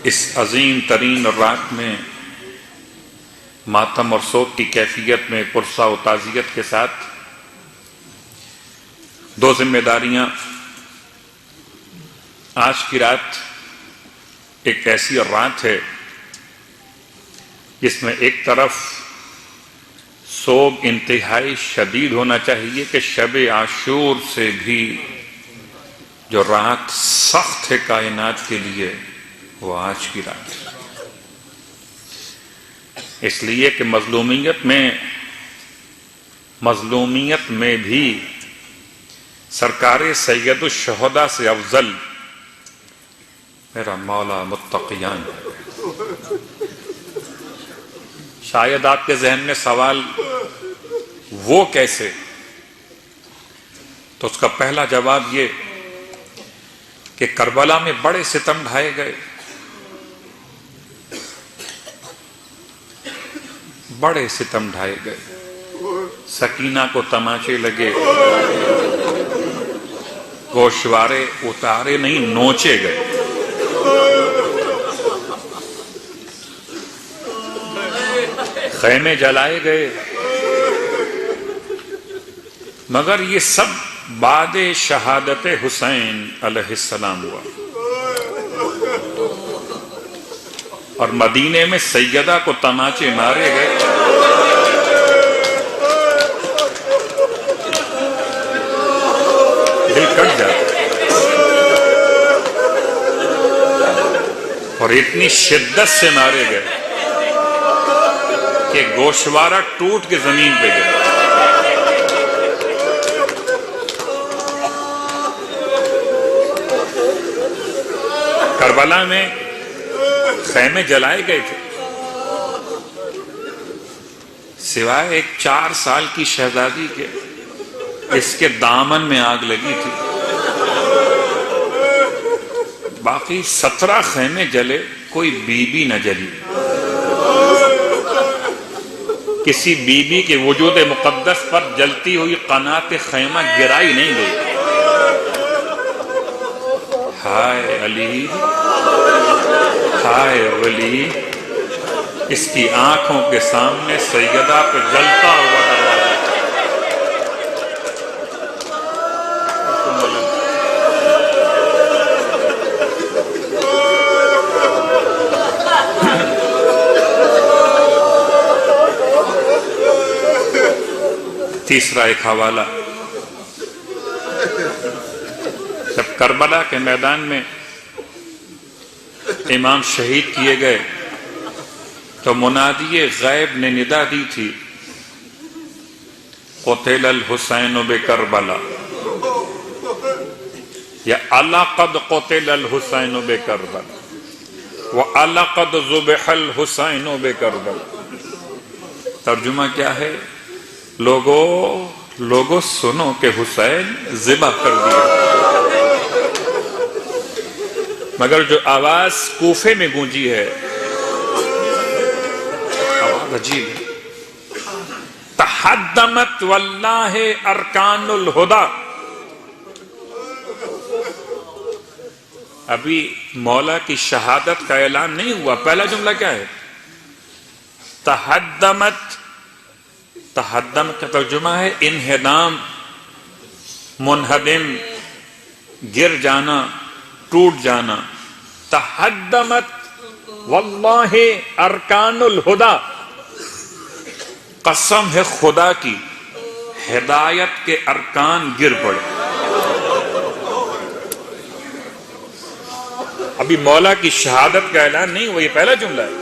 اس عظیم ترین رات میں ماتم اور سوگ کی کیفیت میں پرسہ و تعزیت کے ساتھ دو ذمہ داریاں. آج کی رات ایک ایسی رات ہے جس میں ایک طرف سوگ انتہائی شدید ہونا چاہیے کہ شب عاشور سے بھی جو رات سخت ہے کائنات کے لیے وہ آج کی رات ہے. اس لیے کہ مظلومیت میں بھی سرکار سید الشہداء سے افضل میرا مولا متقیان ہے. شاید آپ کے ذہن میں سوال وہ کیسے؟ تو اس کا پہلا جواب یہ کہ کربلا میں بڑے ستم ڈھائے گئے، بڑے ستم ڈھائے گئے. سکینہ کو تماچے لگے، گوشوارے اتارے نہیں نوچے گئے. خیمے جلائے گئے، مگر یہ سب بعد شہادت حسین علیہ السلام ہوا. اور مدینے میں سیدہ کو تماچے مارے گئے. دل کٹ جاتا اور اتنی شدت سے مارے گئے کہ گوشوارہ ٹوٹ کے زمین پہ گیا. کربلا میں خیمے جلائے گئے تھے، سوائے ایک 4 سال کی شہزادی کے اس کے دامن میں آگ لگی تھی. باقی 17 خیمے جلے، کوئی بی بی نہ جلی. کسی بی بی کے وجود مقدس پر جلتی ہوئی قنات خیمہ گرائی نہیں گئی. ہائے علی، ہائے ولی، اس کی آنکھوں کے سامنے سیدہ پہ جلتا ہوا دروازہ. تیسرا ایک حوالہ، جب کربلا کے میدان میں امام شہید کیے گئے تو منادی غیب نے ندا دی تھی، قتل الحسین بکربلا، یا لقد قتل الحسین بکربلا ولقد ذبح الحسین بکربلا. ترجمہ کیا ہے؟ لوگو سنو کہ حسین ذبح کر دیا. مگر جو آواز کوفے میں گونجی ہے، آواز عجیب ہے. تحدمت واللہ ارکان الہدا. ابھی مولا کی شہادت کا اعلان نہیں ہوا، پہلا جملہ کیا ہے؟ تحدمت. تحدم کا ترجمہ ہے انہدام، منہدم، گر جانا، ٹوٹ جانا. تحدمت واللہ ارکان الہدا، قسم ہے خدا کی ہدایت کے ارکان گر پڑے. ابھی مولا کی شہادت کا اعلان نہیں ہوا، یہ پہلا جملہ ہے.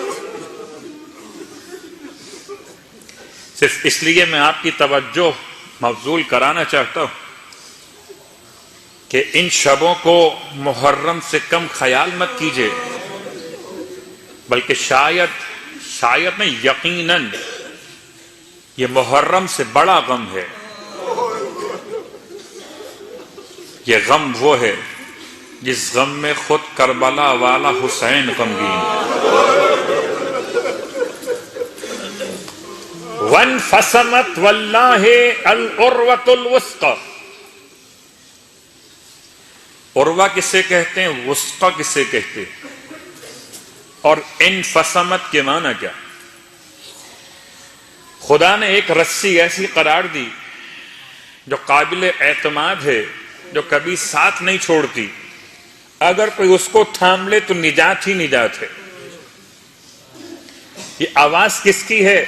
صرف اس لیے میں آپ کی توجہ مبذول کرانا چاہتا ہوں کہ ان شبوں کو محرم سے کم خیال مت کیجیے، بلکہ شاید نہیں، یقیناً یہ محرم سے بڑا غم ہے. یہ غم وہ ہے جس غم میں خود کربلا والا حسین غمگین. وانفصمت واللہ العروۃ الوثقی. عروہ کسے کہتے ہیں؟ وثقی کسے کہتے ہیں؟ اور انفصمت کے معنی کیا؟ خدا نے ایک رسی ایسی قرار دی جو قابل اعتماد ہے، جو کبھی ساتھ نہیں چھوڑتی، اگر کوئی اس کو تھام لے تو نجات ہی نجات ہے۔ یہ آواز کس کی ہے؟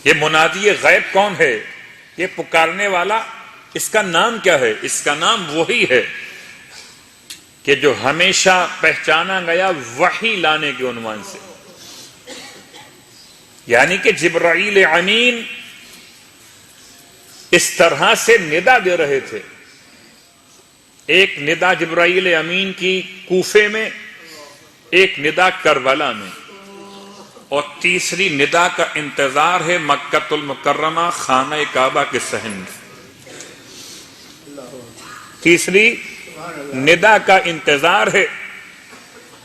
یہ منادی غیب کون ہے؟ یہ پکارنے والا، اس کا نام کیا ہے؟ اس کا نام وہی ہے کہ جو ہمیشہ پہچانا گیا وحی لانے کے عنوان سے، یعنی کہ جبرائیل امین اس طرح سے ندا دے رہے تھے۔ ایک ندا جبرائیل امین کی کوفے میں، ایک ندا کربلا میں، اور تیسری ندا کا انتظار ہے مکہ المکرمہ خانہ کعبہ کے صحن میں۔ تیسری ندا کا انتظار ہے۔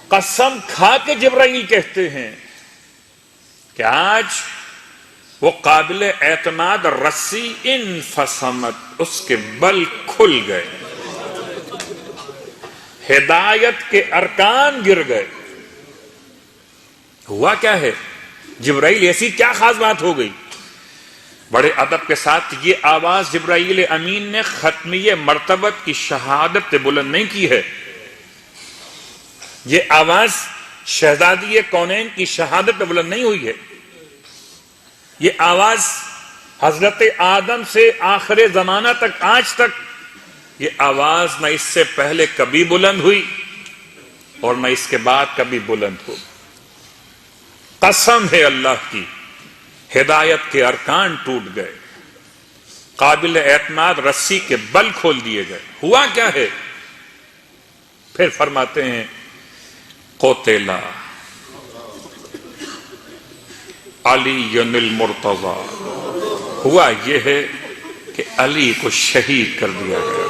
قسم کھا کے جبرائیل کہتے ہیں کہ آج وہ قابل اعتماد رسی انفصمت، اس کے بل کھل گئے، ہدایت کے ارکان گر گئے۔ ہوا کیا ہے؟ جبرائیل ایسی کیا خاص بات ہو گئی؟ بڑے ادب کے ساتھ یہ آواز جبرائیل امین نے ختمی مرتبت کی شہادت سے بلند نہیں کی ہے، یہ آواز شہزادی کونین کی شہادت پہ بلند نہیں ہوئی ہے، یہ آواز حضرت آدم سے آخر زمانہ تک، آج تک یہ آواز نہ اس سے پہلے کبھی بلند ہوئی اور نہ اس کے بعد کبھی بلند ہو۔ قسم ہے اللہ کی، ہدایت کے ارکان ٹوٹ گئے، قابل اعتماد رسی کے بل کھول دیے گئے۔ ہوا کیا ہے؟ پھر فرماتے ہیں قتلا علی المرتضی، ہوا یہ ہے کہ علی کو شہید کر دیا گیا۔